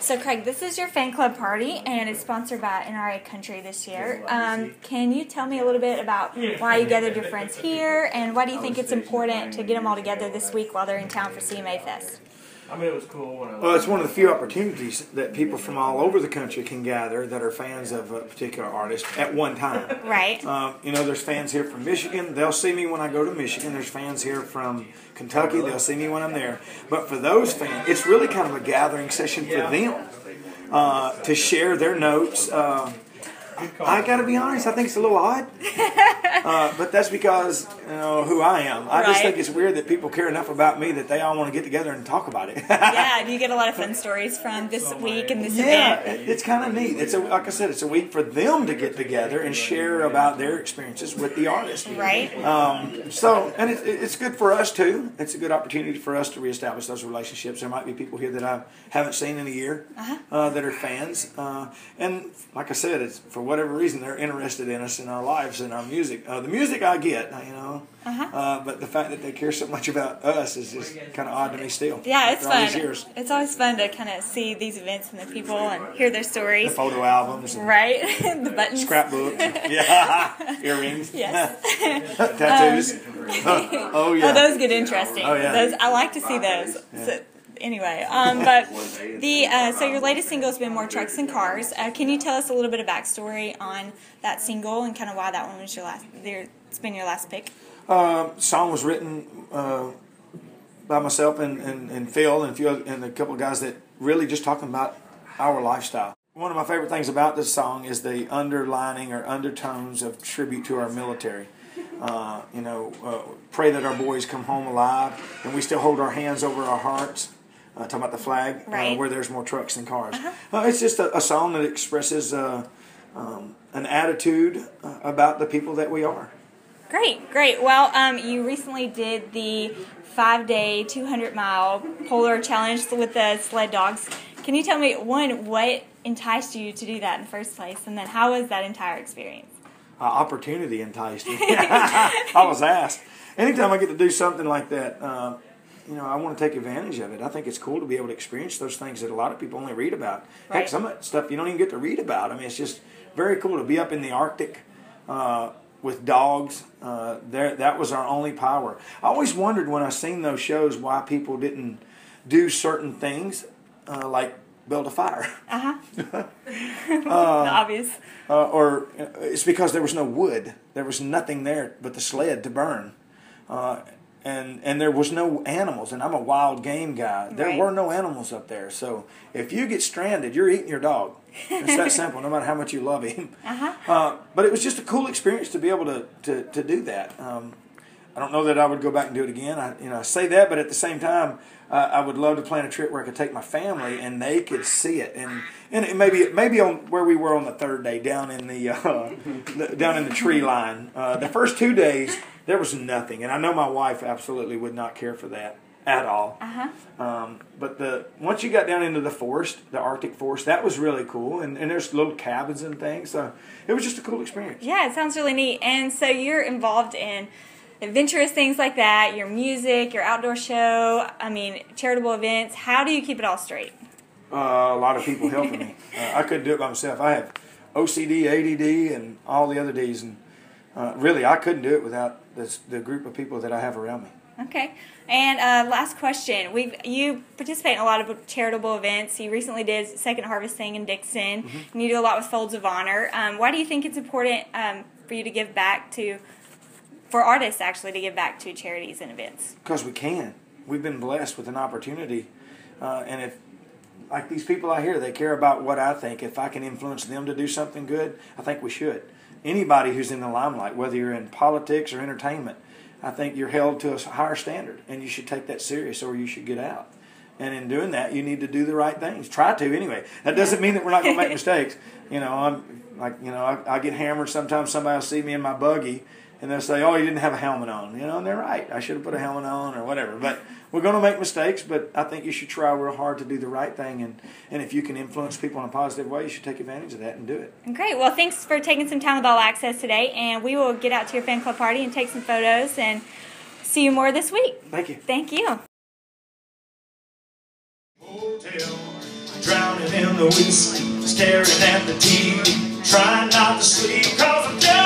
So Craig, this is your fan club party, and it's sponsored by NRA Country this year. Can you tell me a little bit about why you gathered your friends here, and why do you think it's important to get them all together this week while they're in town for CMA Fest? I mean, it was cool. Well, it's one of the few opportunities that people from all over the country can gather that are fans of a particular artist at one time. Right. You know, there's fans here from Michigan. They'll see me when I go to Michigan. There's fans here from Kentucky. They'll see me when I'm there. But for those fans, it's really kind of a gathering session for them to share their notes. I got to be honest, I think it's a little odd. But that's because, you know, who I am. I just think it's weird that people care enough about me that they all want to get together and talk about it. Yeah, do you get a lot of fun stories from this week and this event? Yeah, it's kind of neat. It's like I said, it's a week for them to get together and share about their experiences with the artist. Right. And it's good for us too. It's a good opportunity for us to reestablish those relationships. There might be people here that I haven't seen in a year that are fans. And like I said, it's for whatever reason they're interested in us, in our lives, and our music. The music I get, you know, but the fact that they care so much about us is just kind of odd to me still. Yeah, it's fun. It's always fun to kind of see these events and the people and hear their stories. The photo albums. Right. The buttons. Scrapbooks. Yeah. Earrings. Yes. Tattoos. Oh, yeah. Oh, those get interesting. Oh, yeah. Those, I like to see those. Yeah. So, anyway, but so your latest single has been More Trucks Than Cars. Can you tell us a little bit of backstory on that single and kind of why that one was it's been your last pick? Song was written by myself and Phil and a couple of guys that really just talking about our lifestyle. One of my favorite things about this song is the underlining or undertones of tribute to our military. Pray that our boys come home alive, and we still hold our hands over our hearts. Talking about the flag, where there's more trucks than cars. It's just a song that expresses an attitude about the people that we are. Great. Well, you recently did the 5-day, 200-mile polar challenge with the sled dogs. Can you tell me, one, what enticed you to do that in the first place, and then how was that entire experience? Opportunity enticed me. I was asked. Anytime I get to do something like that, I want to take advantage of it. I think it's cool to be able to experience those things that a lot of people only read about. Heck, some of that stuff you don't even get to read about. I mean, it's just very cool to be up in the Arctic with dogs. That was our only power. I always wondered when I seen those shows why people didn't do certain things like build a fire. Obvious. Or it's because there was no wood. There was nothing there but the sled to burn. And there was no animals, and I'm a wild game guy. There were no animals up there. So if you get stranded, you're eating your dog. It's that simple, no matter how much you love him. But it was just a cool experience to be able to do that. I don't know that I would go back and do it again. I say that, but at the same time, I would love to plan a trip where I could take my family and they could see it. And it maybe on where we were on the third day, down in the tree line. The first 2 days there was nothing, and I know my wife absolutely would not care for that at all. But once you got down into the forest, the Arctic forest, that was really cool. And there's little cabins and things. So it was just a cool experience. Yeah, it sounds really neat. And so you're involved in adventurous things like that, your music, your outdoor show, charitable events. How do you keep it all straight? A lot of people helping me. I couldn't do it by myself. I have OCD, ADD, and all the other Ds. And really, I couldn't do it without the group of people that I have around me. Okay. And last question. You participate in a lot of charitable events. You recently did Second Harvest thing in Dixon, and you do a lot with Folds of Honor. Why do you think it's important for you to give back for artists actually to give back to charities and events? Because we can. We've been blessed with an opportunity. And if, like these people out here, they care about what I think. If I can influence them to do something good, I think we should. Anybody who's in the limelight, whether you're in politics or entertainment, I think you're held to a higher standard, and you should take that serious or you should get out. And in doing that, you need to do the right things. Try to, anyway. That doesn't mean that we're not going to make mistakes. I get hammered sometimes. Somebody will see me in my buggy, and they'll say, "Oh, you didn't have a helmet on." And they're right. I should have put a helmet on or whatever. But we're going to make mistakes, but I think you should try real hard to do the right thing. And if you can influence people in a positive way, you should take advantage of that and do it. Great. Well, thanks for taking some time with All Access today. And we will get out to your fan club party and take some photos and see you more this week. Thank you. Thank you. Hotel. drowning in the whiskey, staring at the TV, trying not to sleep 'cause I'm jealous.